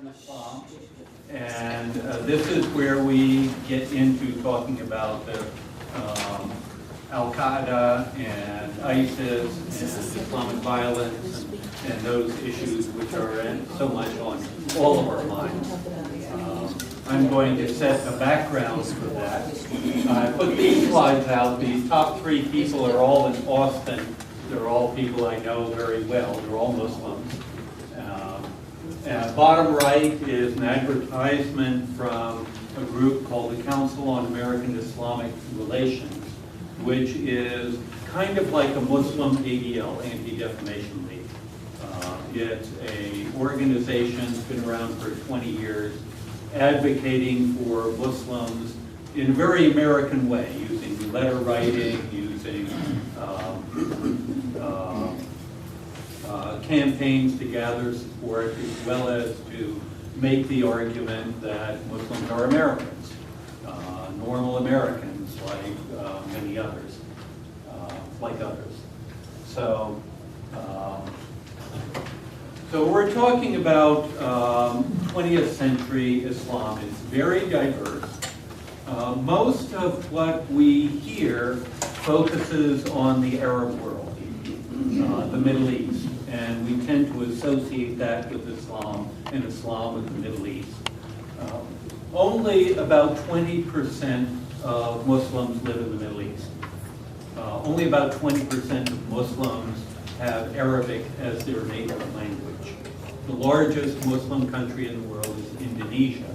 in Islam, and this is where we get into talking about the Al-Qaeda and ISIS and Islamic violence and those issues which are so much on all of our minds. I'm going to set a background for that. I put these slides out. The top three people are all in Austin. They're all people I know very well. They're all Muslims. Bottom right is an advertisement from a group called the Council on American Islamic Relations, which is kind of like a Muslim ADL, Anti-Defamation League. It's an organization that's been around for 20 years, advocating for Muslims in a very American way, using letter writing, using campaigns to gather support, as well as to make the argument that Muslims are Americans, normal Americans like many others, So, so we're talking about 20th century Islam. It's very diverse. Most of what we hear focuses on the Arab world, the Middle East, and we tend to associate that with Islam and Islam with the Middle East. Only about 20% of Muslims live in the Middle East. Only about 20% of Muslims have Arabic as their native language. The largest Muslim country in the world is Indonesia.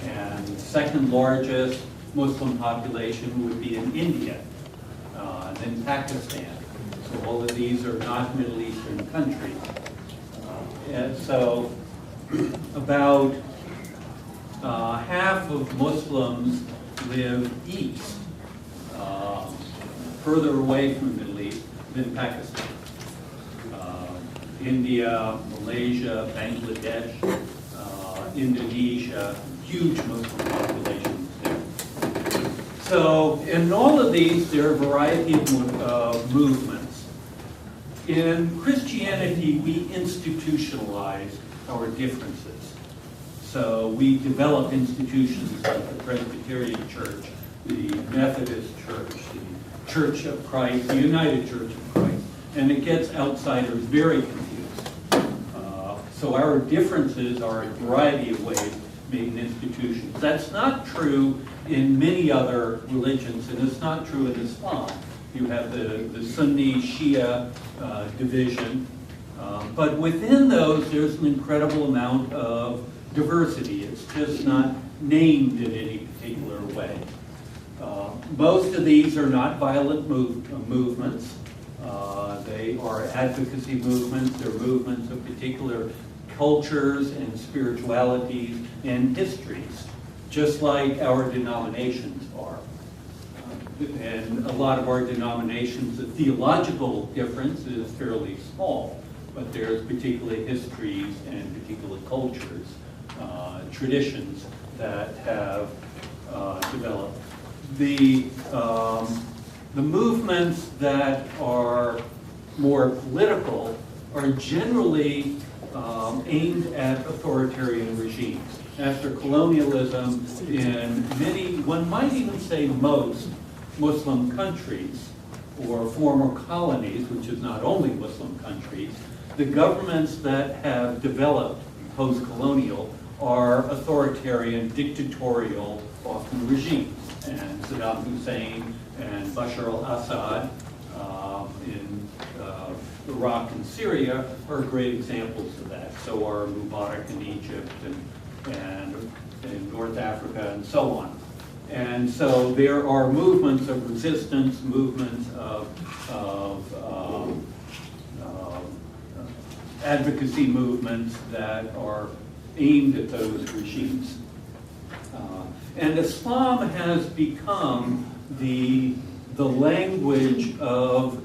And the second largest Muslim population would be in India, and then Pakistan. So all of these are not Middle Eastern countries. And so about half of Muslims live east, further away from the Middle East than Pakistan. India, Malaysia, Bangladesh, Indonesia, huge Muslim populations there. So in all of these, there are a variety of movements. In Christianity, we institutionalize our differences. So we develop institutions like the Presbyterian Church, the Methodist Church, the Church of Christ, the United Church of Christ, and it gets outsiders very confused. So our differences are a variety of ways made in institutions. That's not true in many other religions, and it's not true in Islam. You have the Sunni Shia division, but within those there's an incredible amount of diversity. It's just not named in any particular way. Most of these are not violent movements. They are advocacy movements. They're movements of particular cultures and spiritualities and histories, just like our denominations are. And a lot of our denominations, the theological difference is fairly small, but there's particular histories and particular cultures, traditions that have developed. The movements that are more political are generally aimed at authoritarian regimes. After colonialism in many, one might even say most, Muslim countries or former colonies, which is not only Muslim countries, the governments that have developed post-colonial are authoritarian, dictatorial, often regimes. And Saddam Hussein and Bashar al-Assad in Iraq and Syria are great examples of that. So are Mubarak in Egypt and in North Africa and so on. And so there are movements of resistance, movements of advocacy movements that are aimed at those regimes. And Islam has become the language of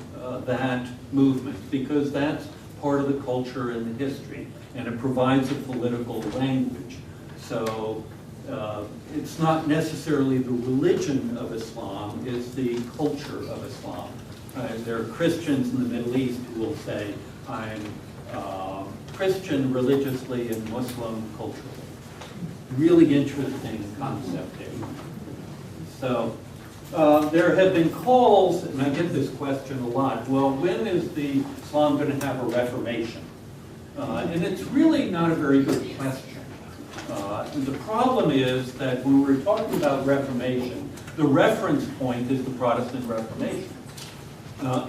that movement, because that's part of the culture and the history, and it provides a political language. So it's not necessarily the religion of Islam, it's the culture of Islam. There are Christians in the Middle East who will say, I'm Christian religiously and Muslim culturally. Really interesting concept there. So there have been calls, and I get this question a lot, well, when is the Islam going to have a reformation? And it's really not a very good question. And the problem is that when we're talking about Reformation, the reference point is the Protestant Reformation.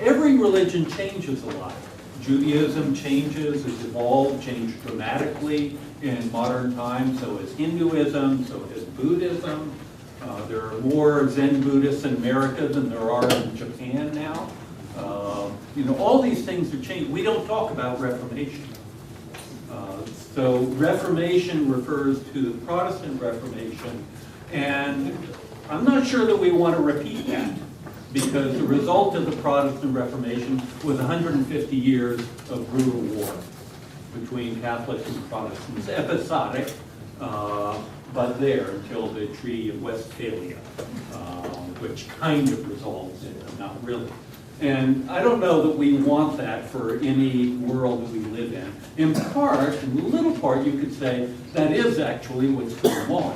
Every religion changes a lot. Judaism changes, it's evolved, changed dramatically in modern times. So has Hinduism, so has Buddhism. There are more Zen Buddhists in America than there are in Japan now. All these things are changing. We don't talk about Reformation. So Reformation refers to the Protestant Reformation, and I'm not sure that we want to repeat that, because the result of the Protestant Reformation was 150 years of brutal war between Catholics and Protestants, episodic, but there until the Treaty of Westphalia, which kind of resolves it, but not really. And I don't know that we want that for any world that we live in. In part, in little part, you could say that is actually what's going on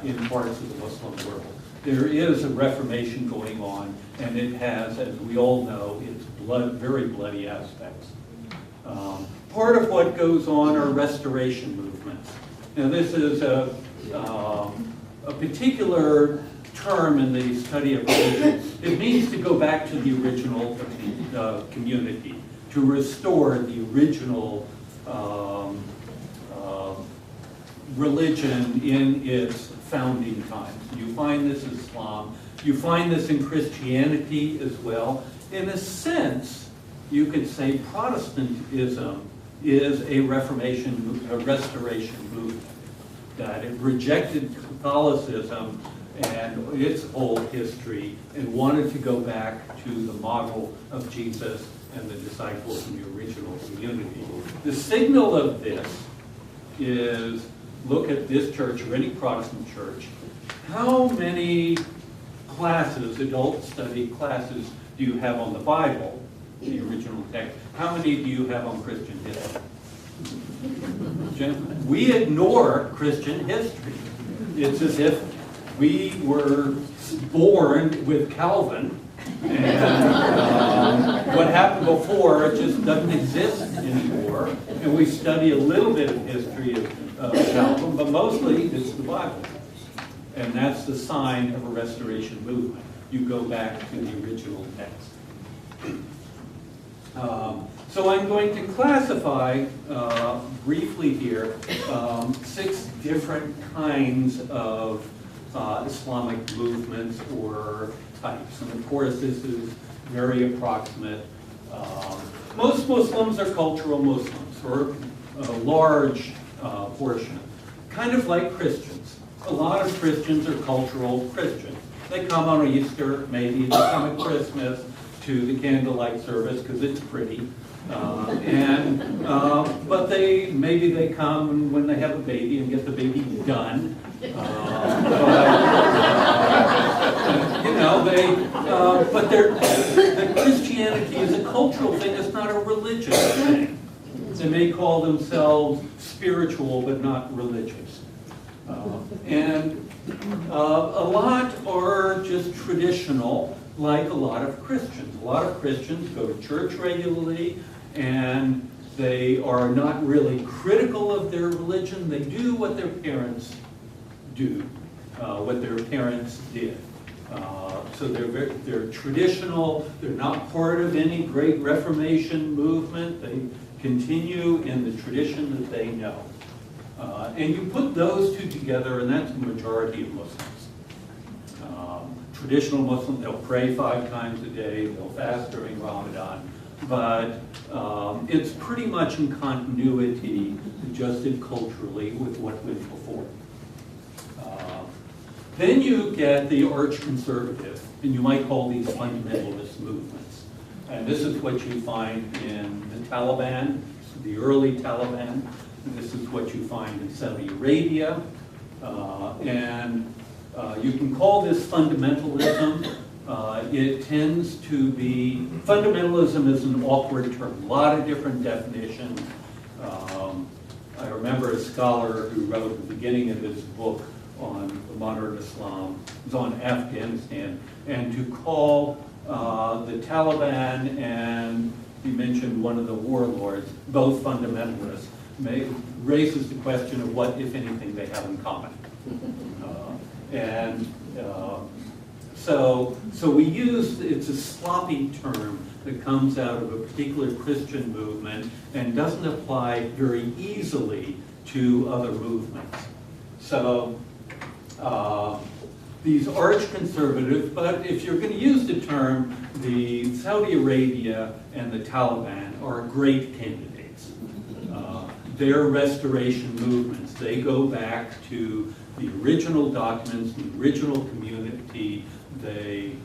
in parts of the Muslim world. There is a reformation going on, and it has, as we all know, its very bloody aspects. Part of what goes on are restoration movements. Now, this is a particular term in the study of religion. It means to go back to the original community, to restore the original religion in its founding times. You find this in Islam. You find this in Christianity as well. In a sense, you could say Protestantism is a restoration movement, that it rejected Catholicism and its whole history and wanted to go back to the model of Jesus and the disciples in the original community. The signal of this is, look at this church or any Protestant church. How many classes, adult study classes, do you have on the Bible, the original text? How many do you have on Christian history? We ignore Christian history. It's as if we were born with Calvin, and what happened before just doesn't exist anymore. And we study a little bit of history of Calvin, but mostly it's the Bible. And that's the sign of a restoration movement. You go back to the original text. So I'm going to classify briefly here 6 different kinds of Islamic movements or types. And of course, this is very approximate. Most Muslims are cultural Muslims, or a large portion. Kind of like Christians. A lot of Christians are cultural Christians. They come on Easter, maybe they come at Christmas to the candlelight service because it's pretty. But maybe they come when they have a baby and get the baby done. But the Christianity is a cultural thing. It's not a religious thing. They may call themselves spiritual, but not religious. A lot are just traditional, like a lot of Christians. A lot of Christians go to church regularly, and they are not really critical of their religion. They do what their parents do, what their parents did. So they're traditional. They're not part of any great Reformation movement. They continue in the tradition that they know. And you put those two together, and that's the majority of Muslims. Traditional Muslims, they'll pray 5 times a day, they'll fast during Ramadan, but it's pretty much in continuity, adjusted culturally with what went before. Then you get the arch-conservative, and you might call these fundamentalist movements. And this is what you find in the Taliban, the early Taliban. And this is what you find in Saudi Arabia. You can call this fundamentalism. It tends to be, fundamentalism is an awkward term, a lot of different definitions. I remember a scholar who wrote at the beginning of his book on the modern Islam, it was on Afghanistan, and to call the Taliban and he mentioned one of the warlords, both fundamentalists, raises the question of what, if anything, they have in common. So we use, it's a sloppy term that comes out of a particular Christian movement and doesn't apply very easily to other movements. So these arch conservatives, but if you're going to use the term, the Saudi Arabia and the Taliban are great candidates. Their restoration movements, they go back to the original documents, the original community. They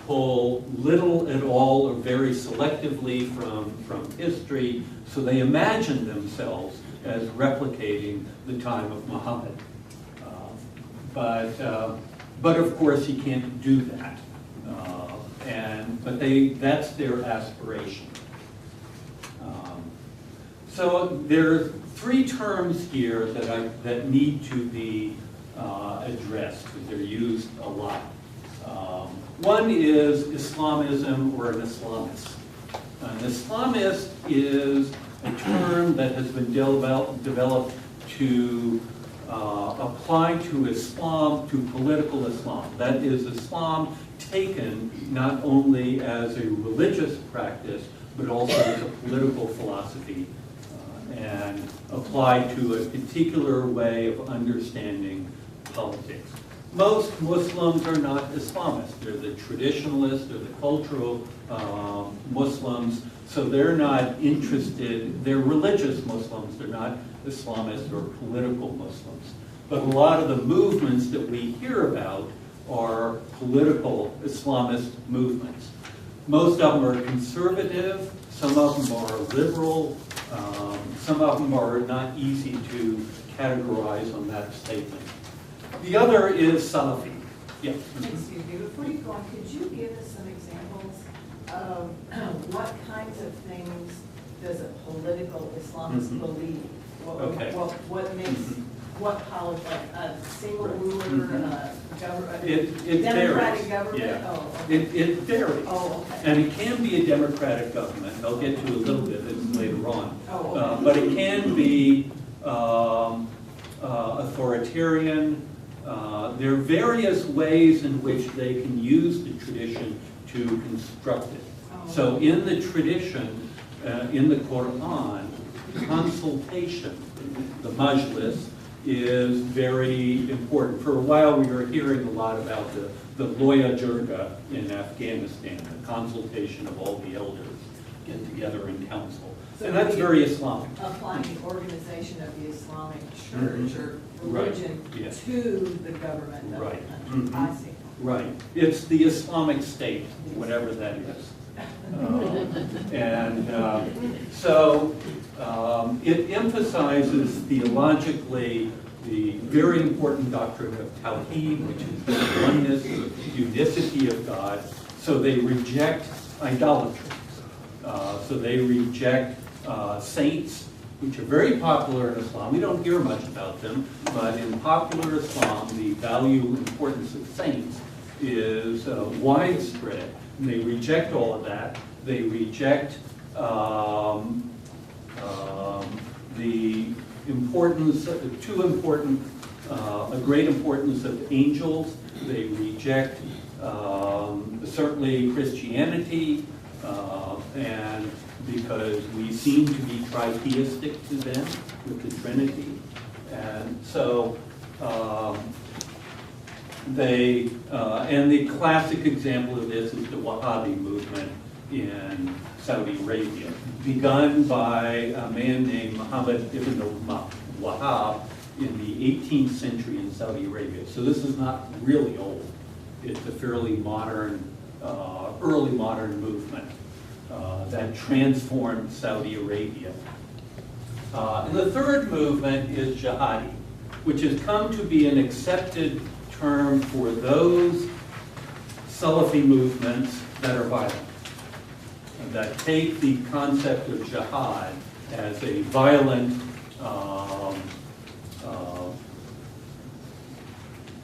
pull little at all or very selectively from history, so they imagine themselves as replicating the time of Muhammad. But of course you can't do that. But that's their aspiration. So there are three terms here that need to be addressed because they're used a lot. One is Islamism or an Islamist. An Islamist is a term that has been developed to apply to Islam, to political Islam. That is Islam taken not only as a religious practice, but also as a political philosophy and applied to a particular way of understanding politics. Most Muslims are not Islamists. They're the traditionalists, they're the cultural Muslims, so they're not interested, they're religious Muslims, they're not Islamists or political Muslims. But a lot of the movements that we hear about are political Islamist movements. Most of them are conservative, some of them are liberal, some of them are not easy to categorize on that statement. The other is Salafi. Yeah. Excuse me, before you go on, could you give us some examples of what kinds of things does a political Islamist believe? What makes, what policy, a single ruler, government, democratic government? Yeah. Oh, okay. It varies. Oh, okay. And it can be a democratic government. I'll get to a little bit of this later on. Oh, okay. But it can be authoritarian. There are various ways in which they can use the tradition to construct it. Oh. So in the tradition, in the Quran, consultation, the majlis, is very important. For a while we were hearing a lot about the Loya Jirga in Afghanistan, the consultation of all the elders get together in council. So and that's very Islamic. Applying the organization of the Islamic church or religion Right. Yes. to the government of Right. the country. I see. Right. It's the Islamic State, whatever that is. So it emphasizes theologically the very important doctrine of Tawheed, which is the oneness, the unicity of God. So they reject idolatry. So they reject saints, which are very popular in Islam. We don't hear much about them, but in popular Islam, the value and importance of saints is widespread. And they reject all of that. They reject the importance, a great importance of angels. They reject certainly Christianity, and because we seem to be tritheistic to them with the Trinity. And so and the classic example of this is the Wahhabi movement in Saudi Arabia, begun by a man named Muhammad ibn Wahhab in the 18th century in Saudi Arabia. So this is not really old. It's a fairly modern, early modern movement that transformed Saudi Arabia. And the third movement is jihadi, which has come to be an accepted term for those Salafi movements that are violent, that take the concept of jihad as a violent,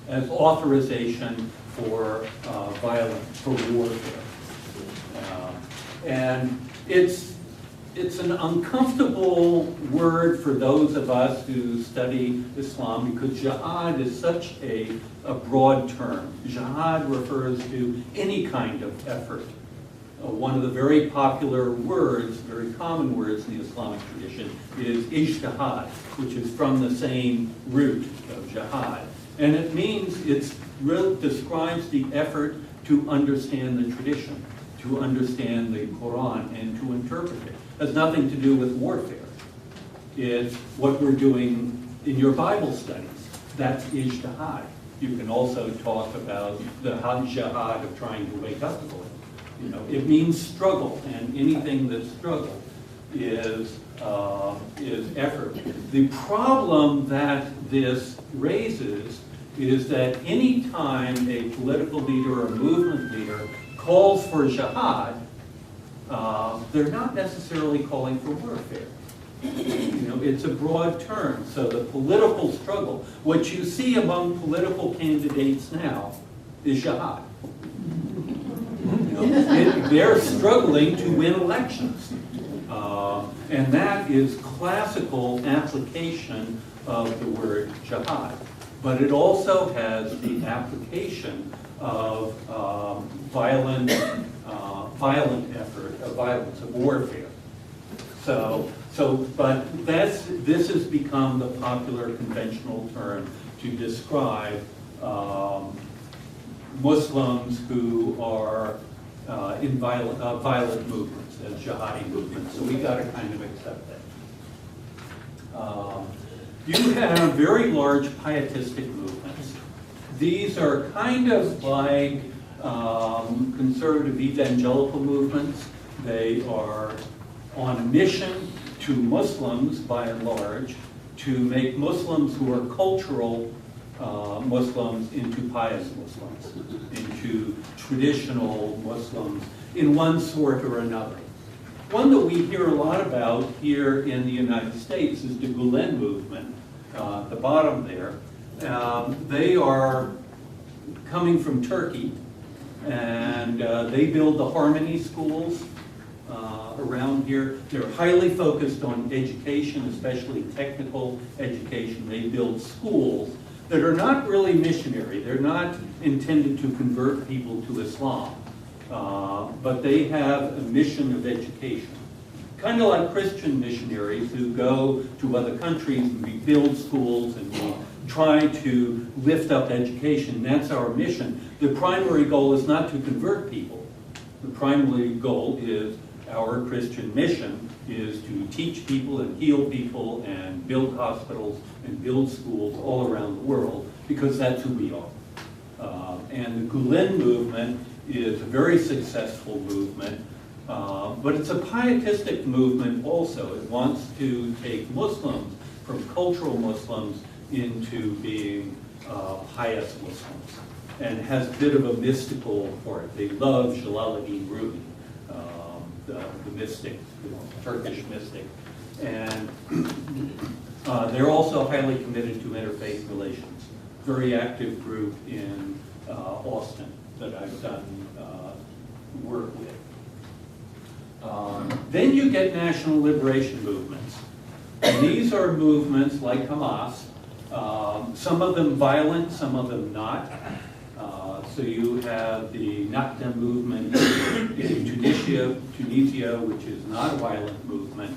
as authorization for warfare. And it's an uncomfortable word for those of us who study Islam, because jihad is such a broad term. Jihad refers to any kind of effort. One of the very popular words, very common words in the Islamic tradition, is ijtihad, which is from the same root of jihad. And it means describes the effort to understand the tradition, to understand the Quran, and to interpret it. It has nothing to do with warfare. It's what we're doing in your Bible studies. That's ijtihad. You can also talk about the jihad of trying to wake up the Lord. You know, it means struggle, and anything that's struggle is effort. The problem that this raises is that any time a political leader or movement leader calls for jihad, they're not necessarily calling for warfare. You know, it's a broad term. So the political struggle, what you see among political candidates now is jihad. You know, they're struggling to win elections. And that is classical application of the word jihad. But it also has the application of violent effort, of violence, of warfare. But this has become the popular conventional term to describe Muslims who are in violent movements, as jihadi movements. So we got to kind of accept that. You have very large pietistic movements. These are kind of like conservative evangelical movements. They are on a mission to Muslims, by and large, to make Muslims who are cultural Muslims into pious Muslims, into traditional Muslims in one sort or another. One that we hear a lot about here in the United States is the Gulen movement, at the bottom there. They are coming from Turkey, and they build the Harmony schools around here. They're highly focused on education, especially technical education. They build schools that are not really missionary. They're not intended to convert people to Islam, but they have a mission of education. Kind of like Christian missionaries who go to other countries and we build schools and we try to lift up education. That's our mission. The primary goal is not to convert people. The primary goal is our Christian mission is to teach people and heal people and build hospitals and build schools all around the world, because that's who we are. And the Gulen movement is a very successful movement, but it's a pietistic movement also. It wants to take Muslims from cultural Muslims into being pious Muslims, and has a bit of a mystical part. They love Jalaluddin Rumi, the mystic, the Turkish mystic. And they're also highly committed to interfaith relations. Very active group in Austin that I've done work with. Then you get national liberation movements. And these are movements like Hamas, some of them violent, some of them not. So you have the Nakda movement in Tunisia, which is not a violent movement,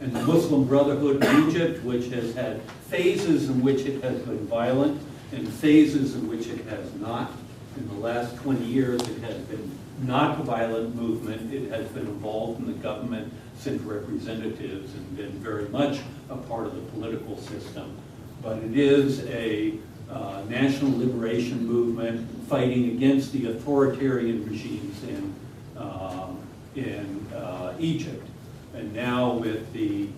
and the Muslim Brotherhood in Egypt, which has had phases in which it has been violent and phases in which it has not. In the last 20 years, it has been not a violent movement. It has been involved in the government, sent representatives, and been very much a part of the political system. But it is a national liberation movement fighting against the authoritarian regimes in Egypt. And now with the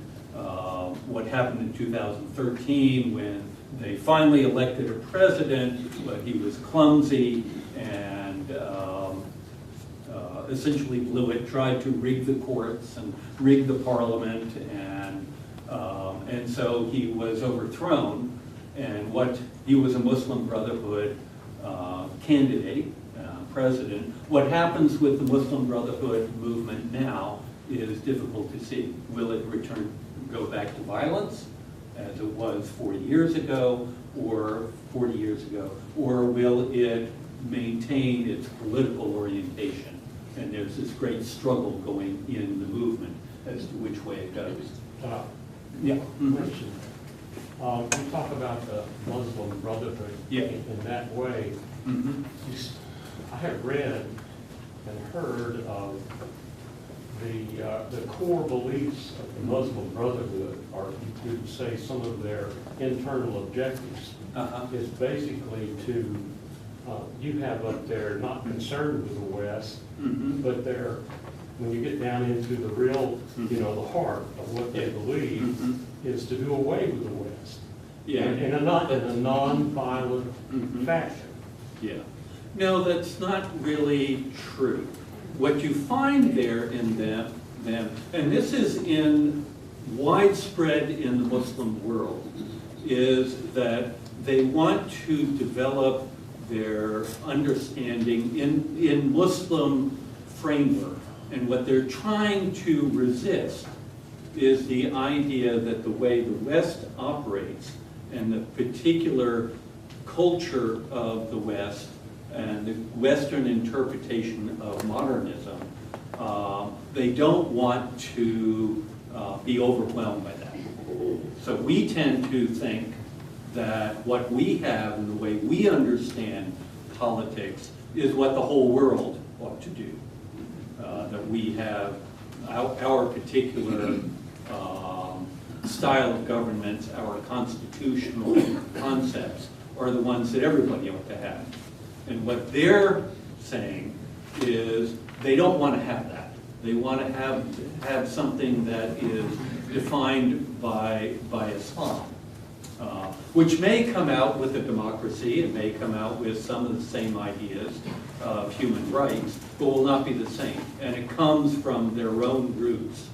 what happened in 2013, when they finally elected a president, but he was clumsy and essentially blew it, tried to rig the courts and rig the parliament, and so he was overthrown. And he was a Muslim Brotherhood candidate, president. What happens with the Muslim Brotherhood movement now is difficult to see. Will it go back to violence, as it was 40 years ago, or will it maintain its political orientation? And there's this great struggle going in the movement as to which way it goes. Yeah. Question. You talk about the Muslim Brotherhood in that way. I have read and heard of the core beliefs of the Muslim Brotherhood, or you could say some of their internal objectives, is basically to, you have up there not concerned with the West, but they're, when you get down into the real, the heart of what they believe, is to do away with the West. In a non-violent fashion. Yeah. No, that's not really true. What you find there in them, and this is widespread in the Muslim world, is that they want to develop their understanding in Muslim framework. And what they're trying to resist is the idea that the way the West operates and the particular culture of the West and the Western interpretation of modernism, they don't want to be overwhelmed by that. So we tend to think that what we have and the way we understand politics is what the whole world ought to do. That we have our particular style of government, our constitutional concepts are the ones that everybody ought to have. And what they're saying is they don't want to have that. They want to have something that is defined by Islam, which may come out with a democracy, it may come out with some of the same ideas of human rights, but will not be the same. And it comes from their own roots.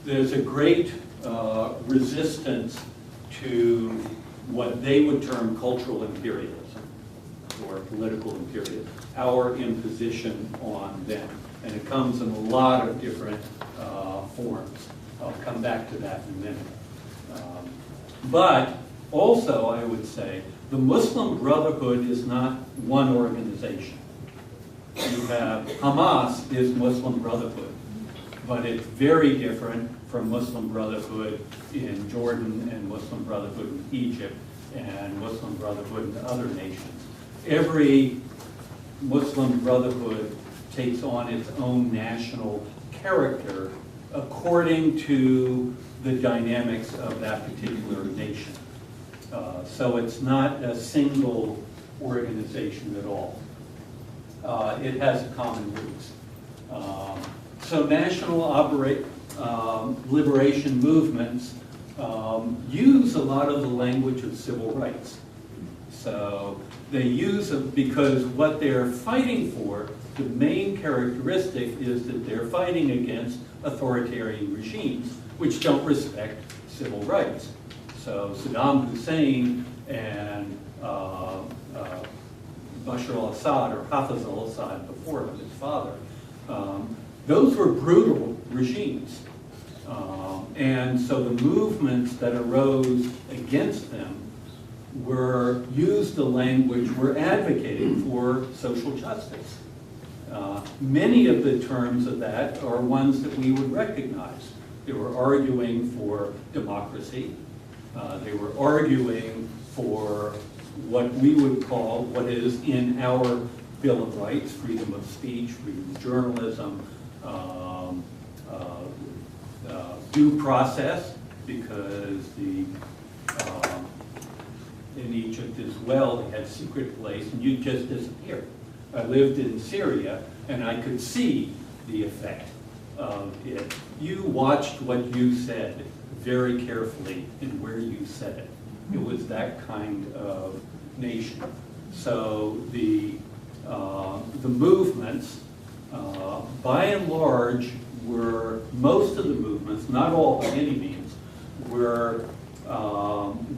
There's a great resistance to what they would term cultural imperialism or political imperialism, our imposition on them. And it comes in a lot of different forms. I'll come back to that in a minute. But also, I would say, the Muslim Brotherhood is not one organization. You have Hamas is Muslim Brotherhood, but it's very different from Muslim Brotherhood in Jordan and Muslim Brotherhood in Egypt and Muslim Brotherhood in other nations. Every Muslim Brotherhood takes on its own national character according to the dynamics of that particular nation. So it's not a single organization at all. It has common roots. So national liberation movements use a lot of the language of civil rights. So they use it because what they're fighting for, the main characteristic is that they're fighting against authoritarian regimes which don't respect civil rights. So Saddam Hussein and Bashar al-Assad, or Hafiz al-Assad before him, his father, those were brutal regimes. And so the movements that arose against them used the language, were advocating for social justice. Many of the terms of that are ones that we would recognize. They were arguing for democracy. They were arguing for what we would call, what is in our Bill of Rights, freedom of speech, freedom of journalism, due process, because in Egypt as well, they had secret police, and you just disappear. I lived in Syria, and I could see the effect of it. You watched what you said very carefully and where you said it. It was that kind of nation. So the movements by and large, were most of the movements, not all by any means, were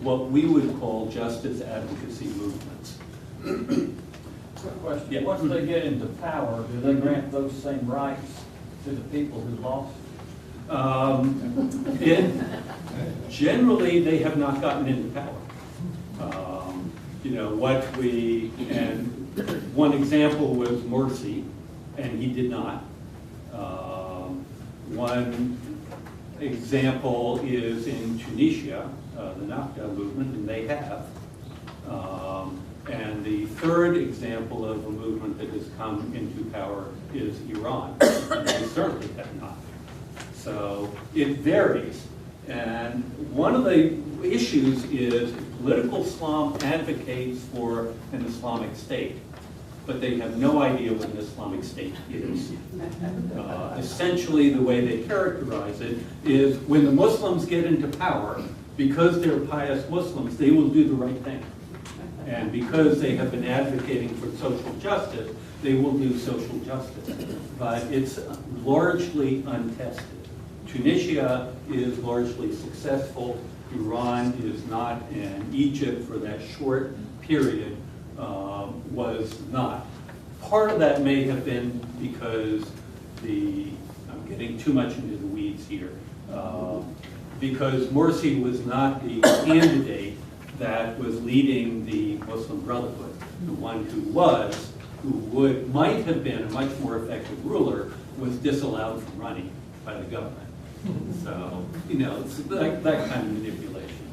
what we would call justice advocacy movements. Quick question. Yeah. Once they get into power, do they grant those same rights to the people who lost? Generally, they have not gotten into power. And one example was Morsi, and he did not. One example is in Tunisia, the Nafta movement, and they have. And the third example of a movement that has come into power is Iran, and they certainly have not. So it varies. And one of the issues is political Islam advocates for an Islamic state, but they have no idea what an Islamic state is. Essentially, the way they characterize it is when the Muslims get into power, because they're pious Muslims, they will do the right thing. And because they have been advocating for social justice, they will do social justice. But it's largely untested. Tunisia is largely successful. Iran is not, and Egypt, for that short period, was not. Part of that may have been because I'm getting too much into the weeds here, because Morsi was not the candidate that was leading the Muslim Brotherhood. The one who might have been a much more effective ruler, was disallowed from running by the government. So, it's that kind of manipulation.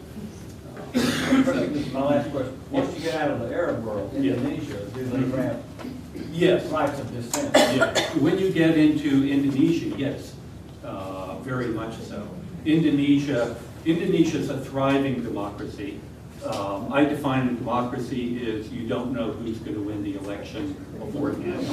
This is my last question. Once you get out of the Arab world, Indonesia, do they grant rights of dissent? Yes. When you get into Indonesia, yes, very much so. Indonesia's a thriving democracy. I define a democracy as you don't know who's going to win the election beforehand.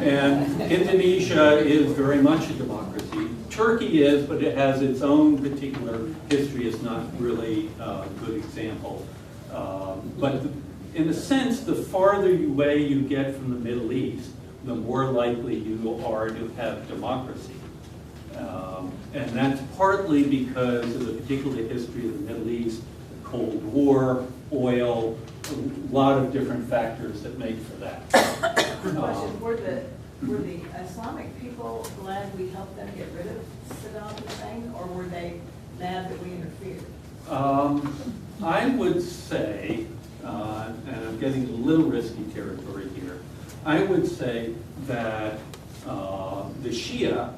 And Indonesia is very much a democracy. Turkey is, but it has its own particular history. It's not really a good example. But in a sense, the farther away you get from the Middle East, the more likely you are to have democracy. And that's partly because of the particular history of the Middle East, the Cold War, oil, a lot of different factors that make for that. Question, were the Islamic people glad we helped them get rid of Saddam Hussein, or were they mad that we interfered? I would say, and I'm getting a little risky territory here, I would say that the Shia,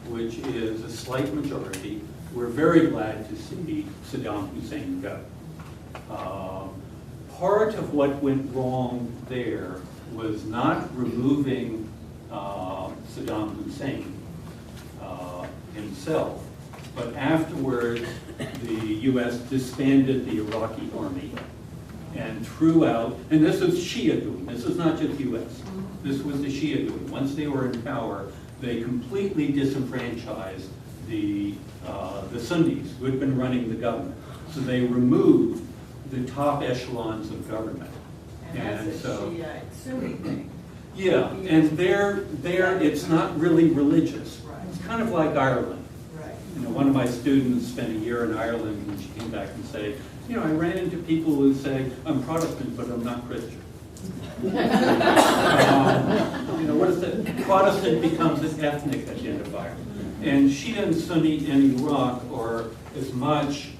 which is a slight majority, were very glad to see Saddam Hussein go. Part of what went wrong there was not removing Saddam Hussein himself, but afterwards the U.S. disbanded the Iraqi army and threw out, and this was Shia doing, this is not just U.S., this was the Shia doing. Once they were in power, they completely disenfranchised the Sunnis who had been running the government. So they removed the top echelons of government. And that's a Shiite Sunni thing. Yeah, and there it's not really religious. Right. It's kind of like Ireland. Right. One of my students spent a year in Ireland, and she came back and said, I ran into people who say, I'm Protestant, but I'm not Christian. What is that? Protestant becomes an ethnic identifier. And Shia and Sunni in Iraq are as much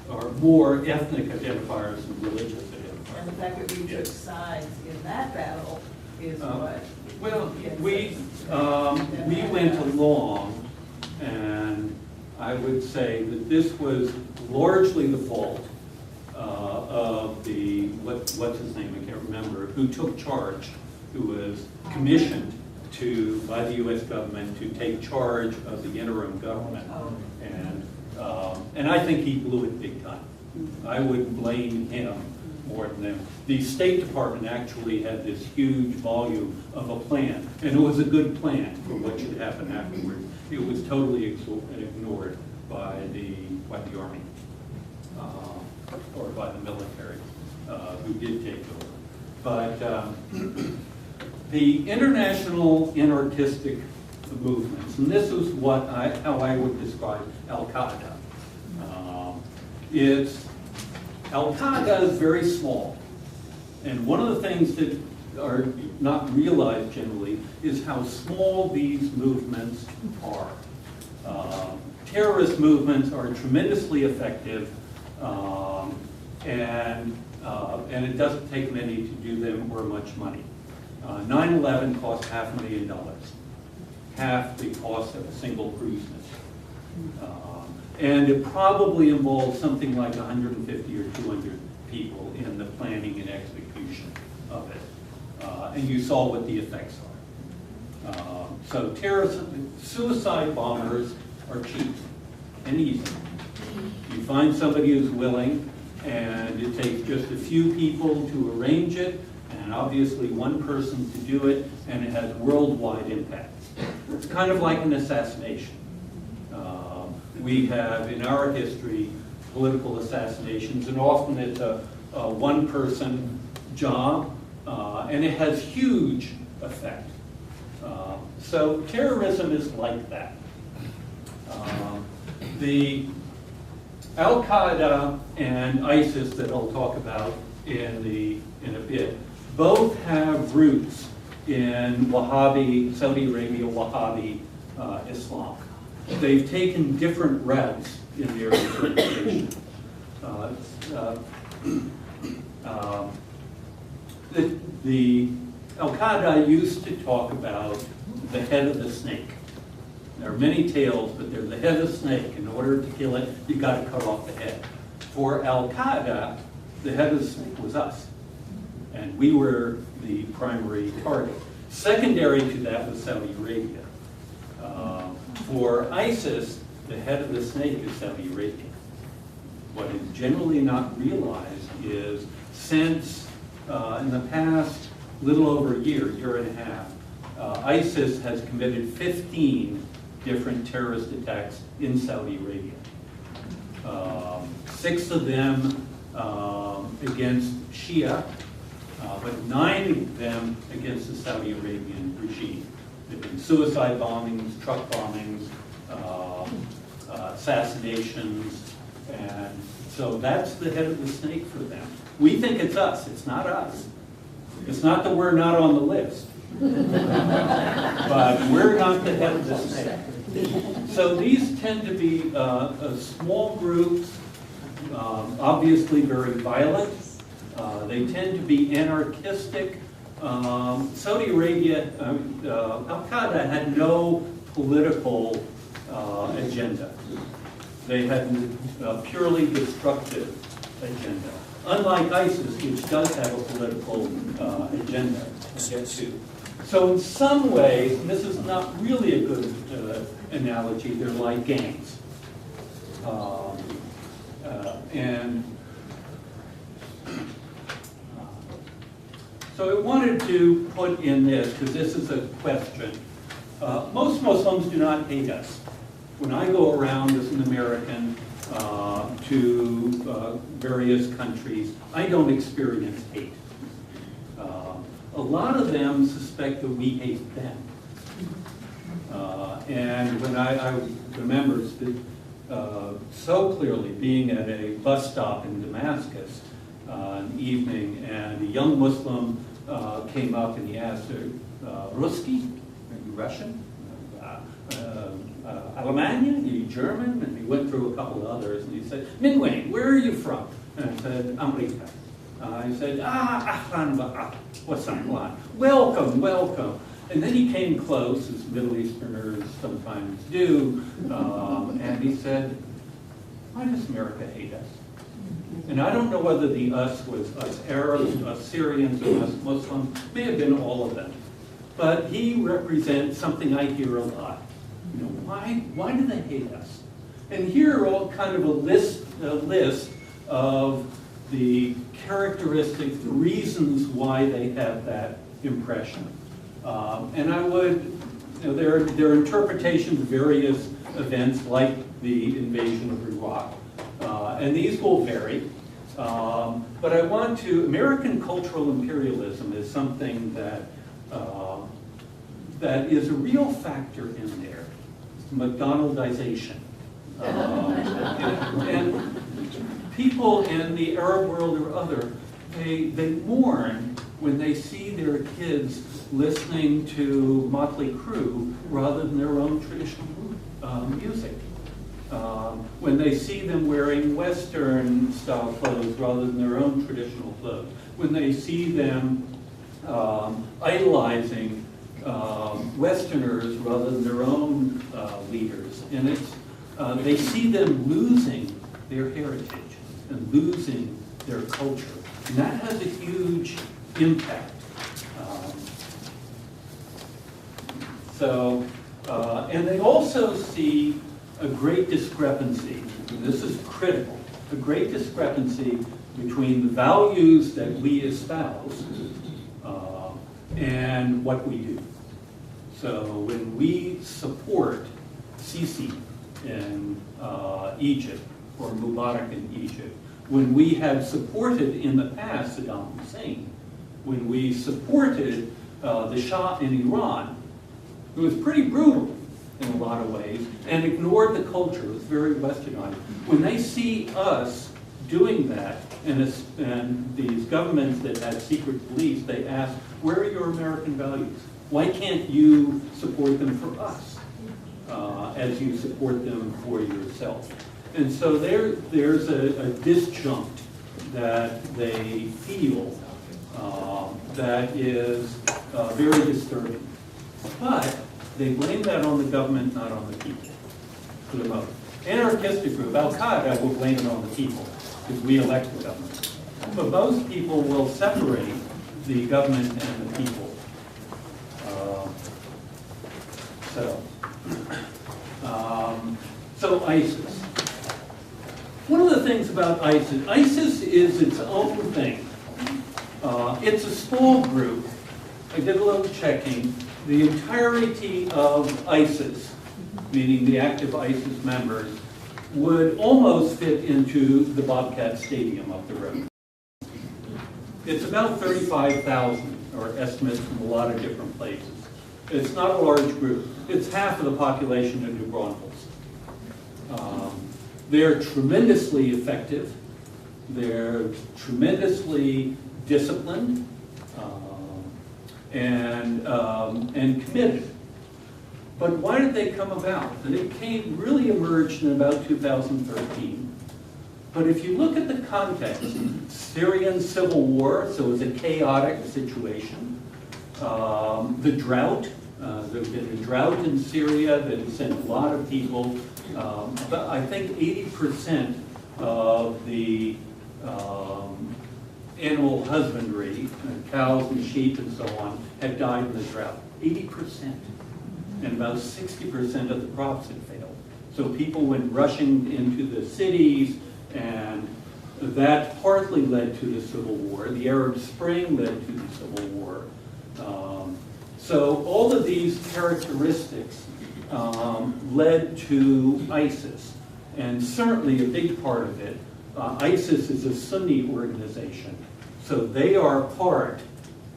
or more ethnic identifiers than religious identifiers. And the fact that we took sides in that battle is what? Well, we went along, and I would say that this was largely the fault of the, what's his name, I can't remember, who took charge, who was commissioned by the U.S. government to take charge of the interim government. And I think he blew it big time. I would blame him more than them. The State Department actually had this huge volume of a plan, and it was a good plan for what should happen afterwards. It was totally ignored by the Army. Or by the military, who did take over. But the international anarchistic movements, and this is how I would describe Al-Qaeda. Al-Qaeda is very small. And one of the things that are not realized generally is how small these movements are. Terrorist movements are tremendously effective, and it doesn't take many to do them or much money. 9/11 cost $500,000, half the cost of a single cruise mission. And it probably involves something like 150 or 200 people in the planning and execution of it. And you saw what the effects are. So terrorism, suicide bombers are cheap and easy. You find somebody who's willing, and it takes just a few people to arrange it, and obviously one person to do it, and it has worldwide impact. It's kind of like an assassination. We have in our history political assassinations, and often it's a one-person job, and it has huge effect. So terrorism is like that. The Al-Qaeda and ISIS that I'll talk about in a bit, both have roots in Wahhabi, Saudi Arabia Wahhabi Islam. They've taken different routes in their interpretation. The Al-Qaeda used to talk about the head of the snake. There are many tails, but they're the head of the snake. In order to kill it, you've got to cut off the head. For Al-Qaeda, the head of the snake was us, and we were the primary target. Secondary to that was Saudi Arabia. For ISIS, the head of the snake is Saudi Arabia. What is generally not realized is since in the past little over a year and a half, ISIS has committed 15 different terrorist attacks in Saudi Arabia. 6 of them against Shia, but 9 of them against the Saudi Arabian regime. There have been suicide bombings, truck bombings, assassinations, and so that's the head of the snake for them. We think it's us. It's not us. It's not that we're not on the list, but we're not the head of the snake. So these tend to be small groups, obviously very violent. They tend to be anarchistic. Saudi Arabia, Al-Qaeda had no political agenda. They had a purely destructive agenda. Unlike ISIS, which does have a political agenda to get to. So in some ways, and this is not really a good analogy, they're like gangs. So I wanted to put in this, because this is a question. Most Muslims do not hate us. When I go around as an American to various countries, I don't experience hate. A lot of them suspect that we hate them. And when I remember so clearly being at a bus stop in Damascus an evening, and a young Muslim came up and he asked, Ruski? Are you Russian? Alemania? Are you German? And he went through a couple of others, and he said, Minway, where are you from? And I said, America. I said, ahlan wa sahlan. Welcome, welcome. And then he came close, as Middle Easterners sometimes do, and he said, why does America hate us? And I don't know whether the us was us Arabs, us Syrians, or us Muslims. May have been all of them. But he represents something I hear a lot. You know, why do they hate us? And here are all kind of a list of the characteristics, the reasons why they have that impression. And I would, you know, there are interpretations of various events like the invasion of Iraq. And these will vary. But I want to, American cultural imperialism is something that, that is a real factor in there. McDonaldization. And people in the Arab world or other, they mourn when they see their kids listening to Motley Crue rather than their own traditional music. When they see them wearing Western style clothes rather than their own traditional clothes. When they see them idolizing Westerners rather than their own leaders. And it's, they see them losing their heritage and losing their culture. And that has a huge impact. And they also see a great discrepancy, and this is critical, a great discrepancy between the values that we espouse and what we do. So when we support Sisi in Egypt or Mubarak in Egypt, when we have supported in the past Saddam Hussein, when we supported the Shah in Iran, it was pretty brutal in a lot of ways and ignored the culture. It was very westernized. When they see us doing that, and these governments that had secret police, they ask, where are your American values? Why can't you support them for us as you support them for yourself? And so there's a disjunct that they feel that is very disturbing. But they blame that on the government, not on the people, for the most. Anarchistic group, Al-Qaeda, will blame it on the people, because we elect the government. But most people will separate the government and the people. So ISIS. One of the things about ISIS is its own thing. It's a small group. I did a little checking. The entirety of ISIS, meaning the active ISIS members, would almost fit into the Bobcat Stadium up the road. It's about 35,000, or estimates from a lot of different places. It's not a large group. It's half of the population of New Braunfels. They're tremendously effective. They're tremendously disciplined and committed. But why did they come about? And it really emerged in about 2013. But if you look at the context, Syrian civil war, so it's a chaotic situation. The drought, there's been a drought in Syria that has sent a lot of people. I think 80% of the animal husbandry, cows and sheep and so on, have died in the drought. 80%. And about 60% of the crops had failed. So people went rushing into the cities, and that partly led to the Civil War. The Arab Spring led to the Civil War. So all of these characteristics led to ISIS. And certainly a big part of it, ISIS is a Sunni organization. So they are part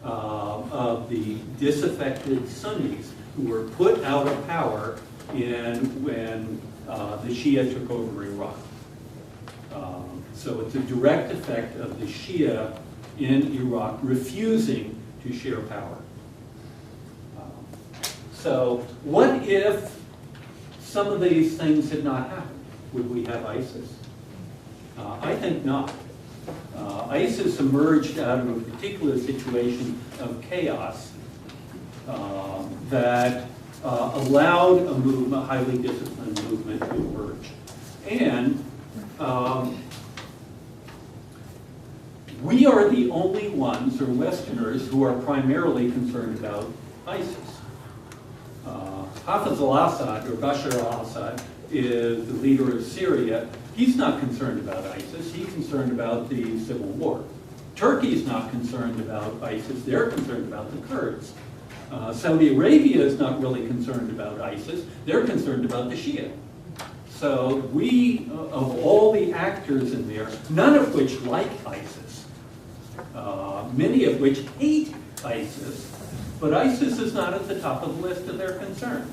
of the disaffected Sunnis who were put out of power when the Shia took over Iraq. So it's a direct effect of the Shia in Iraq refusing to share power. So what if some of these things had not happened? Would we have ISIS? I think not. ISIS emerged out of a particular situation of chaos that allowed a movement, a highly disciplined movement, to emerge. And we are the only ones, or Westerners, who are primarily concerned about ISIS. Hafiz al-Assad, or Bashar al-Assad, is the leader of Syria. He's not concerned about ISIS. He's concerned about the civil war. Turkey's not concerned about ISIS. They're concerned about the Kurds. Saudi Arabia is not really concerned about ISIS. They're concerned about the Shia. So we, of all the actors in there, none of which like ISIS, many of which hate ISIS, but ISIS is not at the top of the list of their concerns.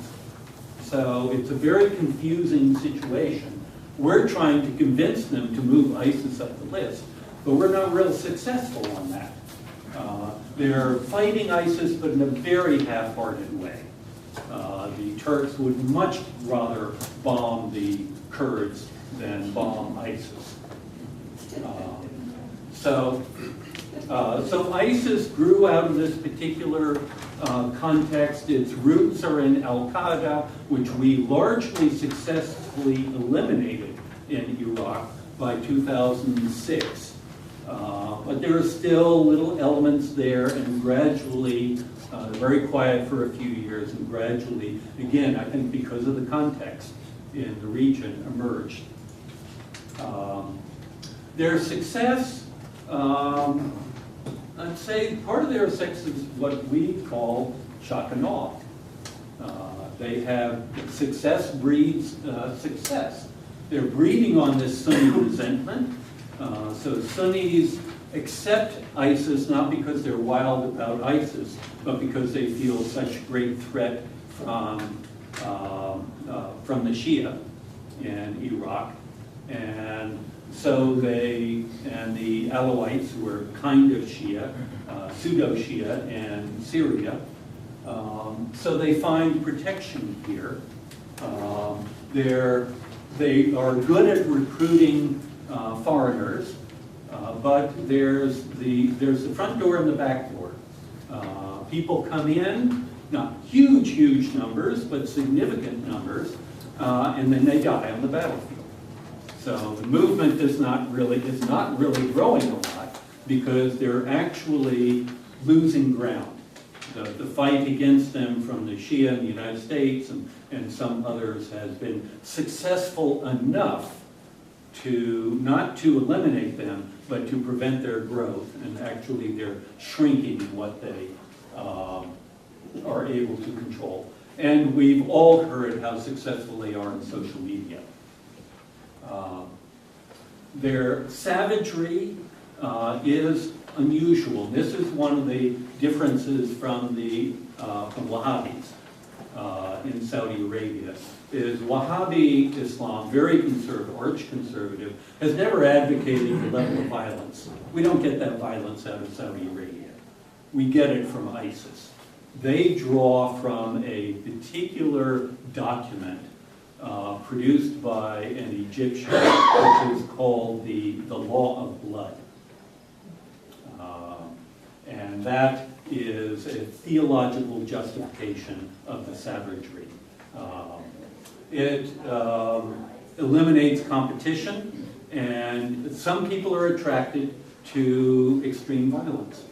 So it's a very confusing situation. We're trying to convince them to move ISIS up the list, but we're not real successful on that. They're fighting ISIS, but in a very half-hearted way. The Turks would much rather bomb the Kurds than bomb ISIS. So ISIS grew out of this particular context. Its roots are in Al-Qaeda, which we largely successfully eliminated in Iraq by 2006. But there are still little elements there, and gradually, very quiet for a few years, and gradually, again, I think because of the context in the region, emerged. Their success, I'd say part of their success is what we call shock and awe. They have success breeds success. They're breeding on this Sunni resentment. So Sunnis accept ISIS not because they're wild about ISIS, but because they feel such great threat from the Shia in Iraq. And so and the Alawites, who are kind of Shia, pseudo-Shia in Syria, so they find protection here. They are good at recruiting foreigners, but there's the front door and the back door. People come in, not huge numbers, but significant numbers, and then they die on the battlefield. So the movement is not really growing a lot because they're actually losing ground. The fight against them from the Shia in the United States and some others has been successful enough to not to eliminate them, but to prevent their growth, and actually they're shrinking in what they are able to control. And we've all heard how successful they are in social media. Their savagery is unusual. This is one of the differences from Wahhabis in Saudi Arabia. Is Wahhabi Islam, very conservative, arch-conservative, has never advocated the level of violence. We don't get that violence out of Saudi Arabia. We get it from ISIS. They draw from a particular document produced by an Egyptian, which is called the Law of Blood. And that is a theological justification of the savagery. It eliminates competition, and some people are attracted to extreme violence,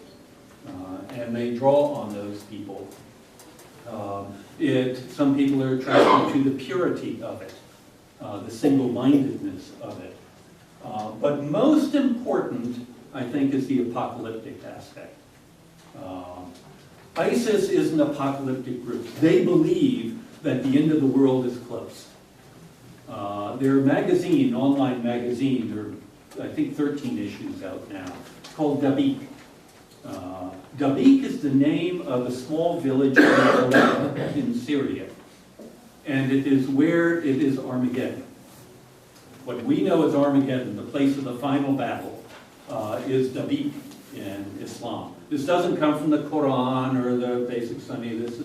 and they draw on those people. Some people are attracted to the purity of it, the single-mindedness of it. But most important, I think, is the apocalyptic aspect. ISIS is an apocalyptic group. They believe that the end of the world is close. Their magazine, online magazine, there are, I think, 13 issues out now. It's called Dabiq. Dabiq is the name of a small village in Syria, and it is where it is Armageddon. What we know as Armageddon, the place of the final battle, is Dabiq in Islam. This doesn't come from the Quran or the basic Sunni. This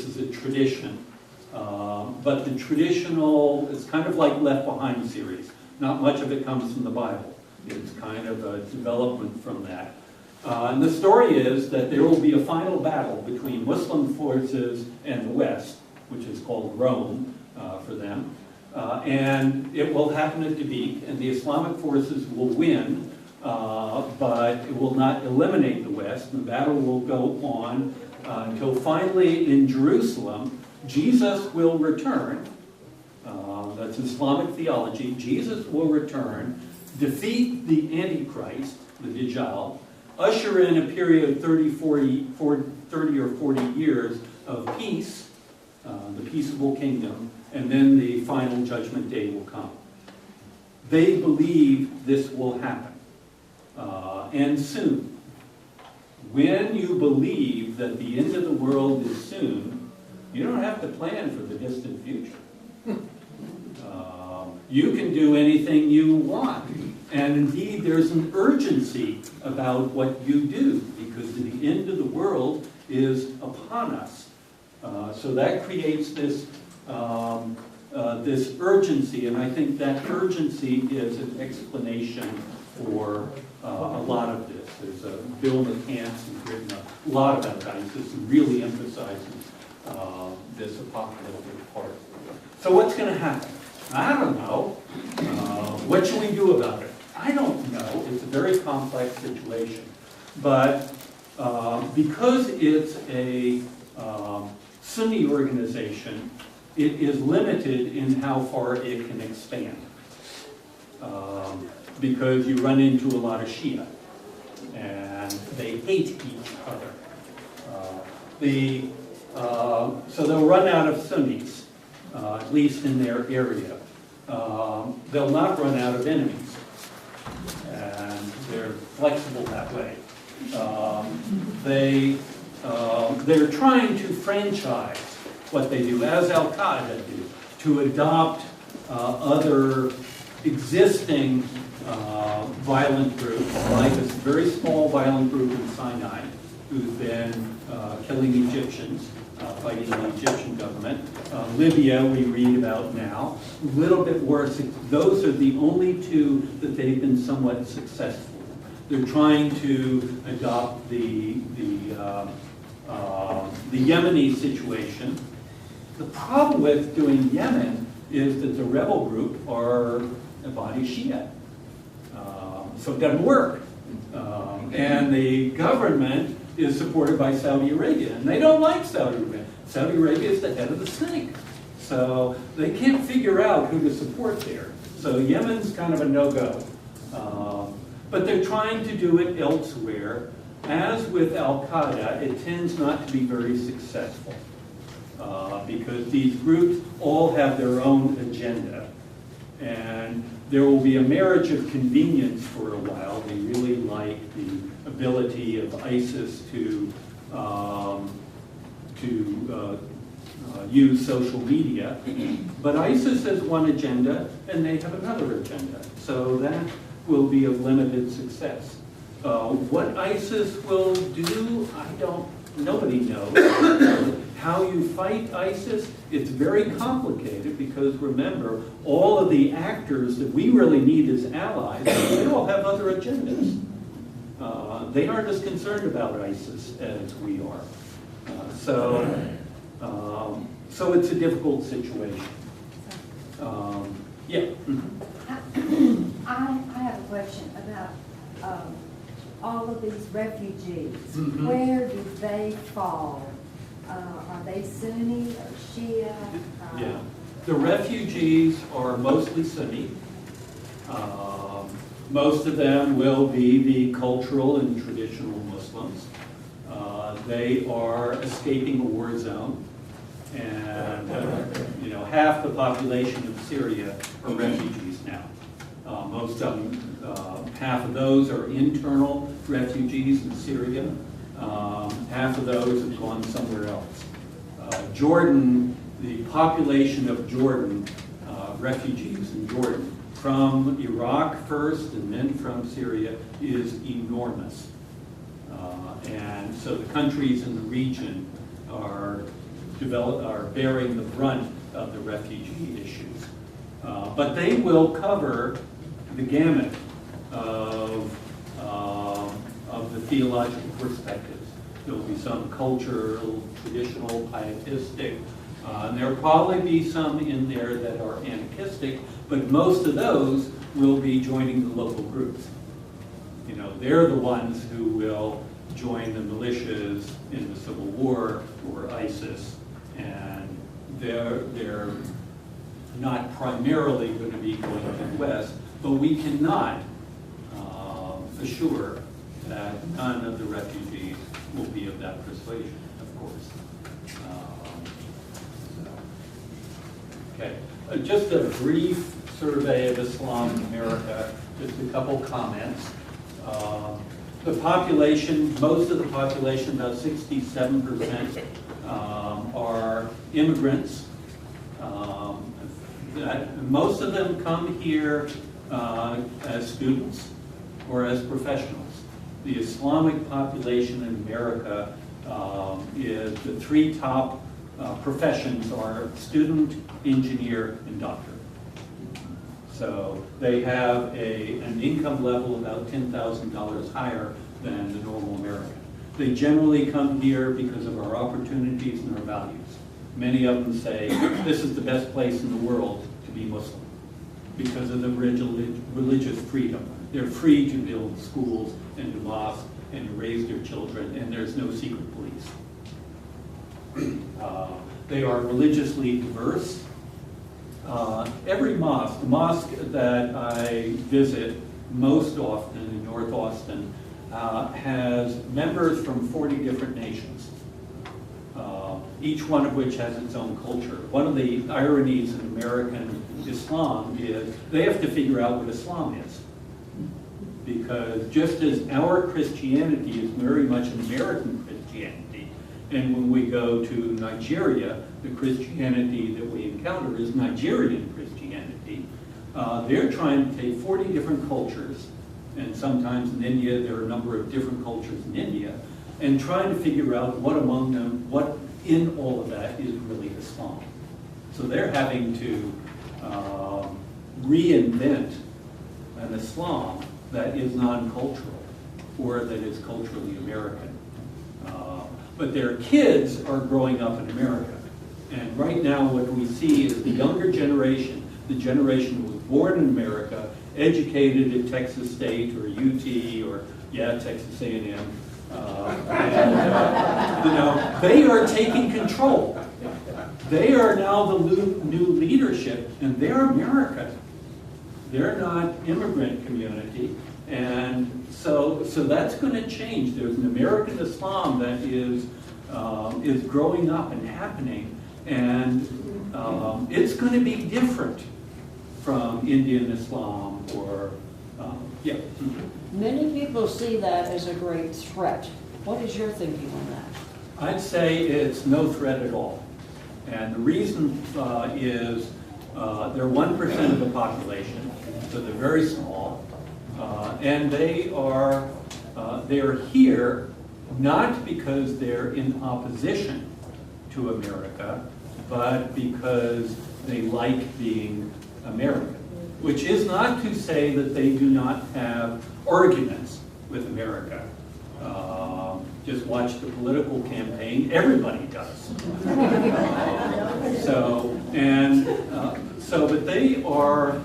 is a tradition. But the traditional, it's kind of like Left Behind series. Not much of it comes from the Bible. It's kind of a development from that. And the story is that there will be a final battle between Muslim forces and the West, which is called Rome for them. And it will happen at Dabiq, and the Islamic forces will win, but it will not eliminate the West. The battle will go on until finally in Jerusalem, Jesus will return. That's Islamic theology. Jesus will return, defeat the Antichrist, the Dajjal, usher in a period of 30 or 40 years of peace, the peaceable kingdom, and then the final judgment day will come. They believe this will happen, and soon. When you believe that the end of the world is soon, you don't have to plan for the distant future. You can do anything you want. And indeed, there's an urgency about what you do, because the end of the world is upon us. So that creates this, this urgency, and I think that urgency is an explanation for a lot of this. There's a Bill McCants who's written a lot about ISIS and really emphasizes this apocalyptic part. So what's going to happen? I don't know. What should we do about it? I don't know. It's a very complex situation. But because it's a Sunni organization, it is limited in how far it can expand. Because you run into a lot of Shia, and they hate each other. So they'll run out of Sunnis, at least in their area. They'll not run out of enemies, and they're flexible that way. They're trying to franchise what they do, as Al-Qaeda do, to adopt other existing violent groups, like this very small violent group in Sinai, who's been killing Egyptians, fighting the Egyptian government. Libya, we read about now. A little bit worse. Those are the only two that they've been somewhat successful. They're trying to adopt the Yemeni situation. The problem with doing Yemen is that the rebel group are a body Shia. So it doesn't work. And the government is supported by Saudi Arabia, and they don't like Saudi Arabia. Saudi Arabia is the head of the snake. So they can't figure out who to support there. So Yemen's kind of a no-go. But they're trying to do it elsewhere. As with Al-Qaeda, it tends not to be very successful because these groups all have their own agenda. And there will be a marriage of convenience for a while. They really like the ability of ISIS to use social media. But ISIS has one agenda, and they have another agenda. So that will be of limited success. What ISIS will do, nobody knows. How you fight ISIS, it's very complicated because remember, all of the actors that we really need as allies, they all have other agendas. They aren't as concerned about ISIS as we are. So it's a difficult situation. Yeah. I have a question about all of these refugees. Mm-hmm. Where do they fall? Are they Sunni or Shia? Yeah. The refugees are mostly Sunni. Most of them will be the cultural and traditional Muslims. They are escaping a war zone. And half the population of Syria are refugees now. Most of them, half of those are internal refugees in Syria. Half of those have gone somewhere else. Jordan, the population of Jordan, refugees in Jordan, from Iraq first and then from Syria, is enormous. And so the countries in the region are bearing the brunt of the refugee issues. But they will cover the gamut of the theological perspectives. There will be some cultural, traditional, pietistic, and there will probably be some in there that are anarchistic, but most of those will be joining the local groups. They're the ones who will join the militias in the Civil War or ISIS, and they're not primarily going to be going to the West, but we cannot assure that none of the refugees will be of that persuasion, of course. just a brief survey of Islam in America, just a couple comments. The population, most of the population, about 67%, are immigrants. Most of them come here as students or as professionals. The Islamic population in America is the three top professions are student, engineer, and doctor. So they have an income level about $10,000 higher than the normal American. They generally come here because of our opportunities and our values. Many of them say, this is the best place in the world to be Muslim because of the religious freedom. They're free to build schools and to mosques and to raise their children, and there's no secret police. They are religiously diverse. Every mosque, the mosque that I visit most often in North Austin, has members from 40 different nations, each one of which has its own culture. One of the ironies in American Islam is they have to figure out what Islam is. Because just as our Christianity is very much an American Christianity, and when we go to Nigeria, the Christianity that we encounter is Nigerian Christianity. They're trying to take 40 different cultures, and sometimes in India there are a number of different cultures in India, and trying to figure out what among them, what in all of that is really Islam. So they're having to reinvent an Islam that is non-cultural or that is culturally American. But their kids are growing up in America. And right now what we see is the younger generation, the generation who was born in America, educated at Texas State or UT or, Texas A&M, they are taking control. They are now the new leadership, and they're American. They're not immigrant community, and so that's going to change. There's an American Islam that is growing up and happening, and it's going to be different from Indian Islam or Many people see that as a great threat. What is your thinking on that? I'd say it's no threat at all, and the reason is they're 1% of the population. So they're very small, and they're here not because they're in opposition to America, but because they like being American, which is not to say that they do not have arguments with America. Just watch the political campaign, everybody does. But they are,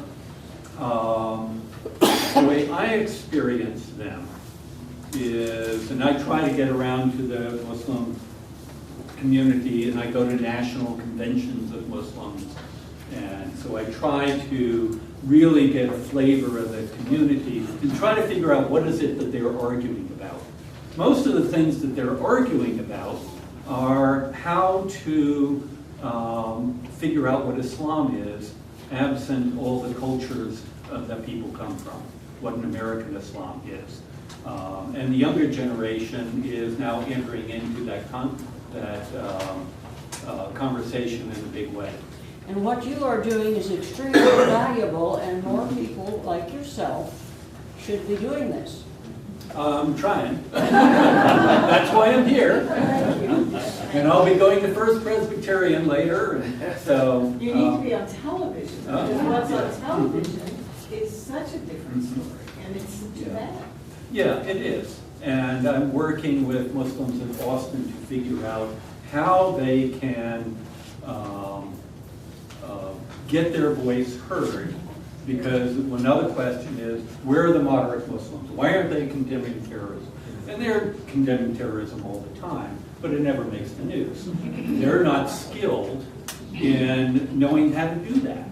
the way I experience them is, and I try to get around to the Muslim community, and I go to national conventions of Muslims, and so I try to really get a flavor of the community and try to figure out what is it that they're arguing about. Most of the things that they're arguing about are how to figure out what Islam is, absent all the cultures that people come from, what an American Islam is. And the younger generation is now entering into that conversation in a big way. And what you are doing is extremely valuable, and more people like yourself should be doing this. I'm trying. That's why I'm here. And I'll be going to First Presbyterian later. And so you need to be on television, because what's on television is such a different story, and it's too bad. Yeah, it is. And I'm working with Muslims in Austin to figure out how they can get their voice heard, because another question is, where are the moderate Muslims? Why aren't they condemning terrorism? And they're condemning terrorism all the time, but it never makes the news. They're not skilled in knowing how to do that.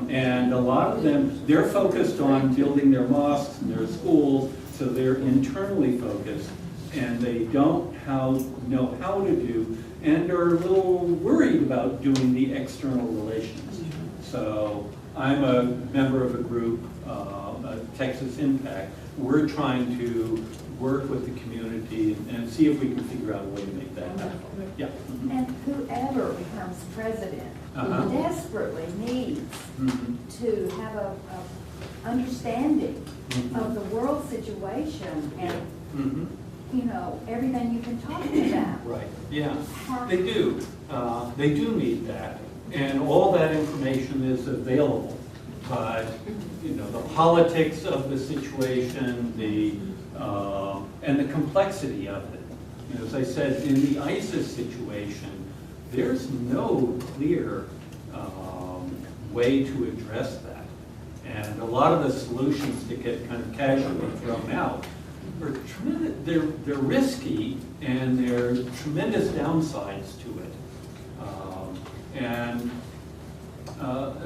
And a lot of them, they're focused on building their mosques and their schools, so they're internally focused, and they don't know how to do and are a little worried about doing the external relations. So I'm a member of a group, Texas Impact. We're trying to work with the community and see if we can figure out a way to make that happen. Yeah. And whoever becomes president desperately needs to have a understanding of the world situation and, you know, everything you've been talking about. Right, yeah, they do. They do need that. And all that information is available. But, you know, the politics of the situation, and the complexity of it. You know, as I said, in the ISIS situation, there's no clear way to address that. And a lot of the solutions that get kind of casually thrown out are tremendous, they're risky, and there are tremendous downsides to it.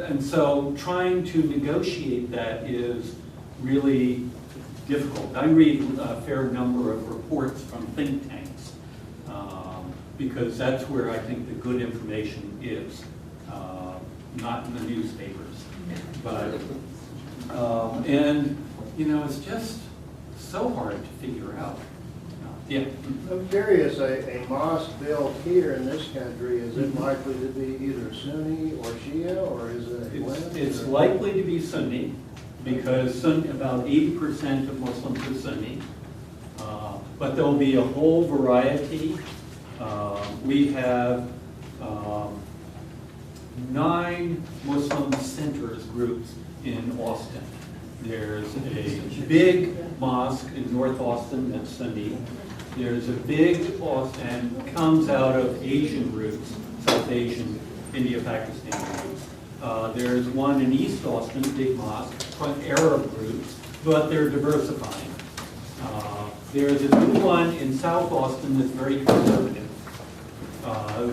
And so trying to negotiate that is really difficult. I read a fair number of reports from think tanks because that's where I think the good information is, not in the newspapers. But, and, you know, it's just so hard to figure out. Yeah. I'm curious, a mosque built here in this country, is it likely to be either Sunni or Shia, or is it a blend? It's likely to be Sunni, because about 80% of Muslims are Sunni. But there'll be a whole variety. We have 9 Muslim centers groups in Austin. There's a big mosque in North Austin that's Sunni. There's a big and comes out of Asian roots, South Asian, India, Pakistan roots. There's one in East Austin, a big mosque, from Arab roots, but they're diversifying. There's a new one in South Austin that's very conservative,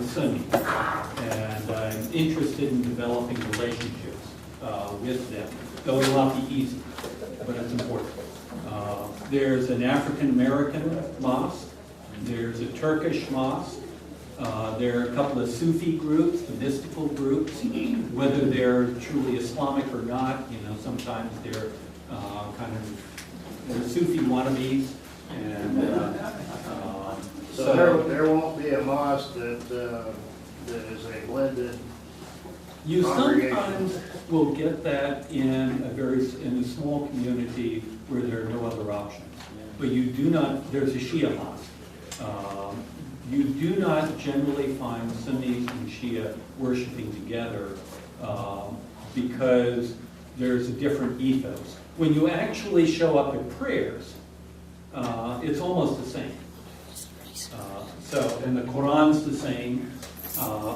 Sunni. And I'm interested in developing relationships with them. Though it will not be easy, but it's important. There's an African-American mosque. There's a Turkish mosque. There are a couple of Sufi groups, the mystical groups. Whether they're truly Islamic or not, you know, sometimes they're they're Sufi wannabes. And so there won't be a mosque that is a blended. You sometimes will get that in a small community where there are no other options. But you do not, there's a Shia mosque. You do not generally find Sunnis and Shia worshiping together because there's a different ethos. When you actually show up at prayers, it's almost the same. And the Quran's the same,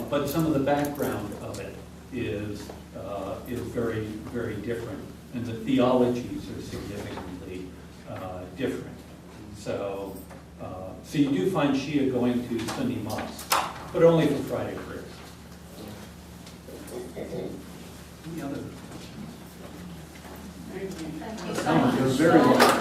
but some of the background of it is very, very different, and the theologies are significantly different. So you do find Shia going to Sunni mosques, but only for Friday prayers. Any other questions? Thank you so Thank much. you very much.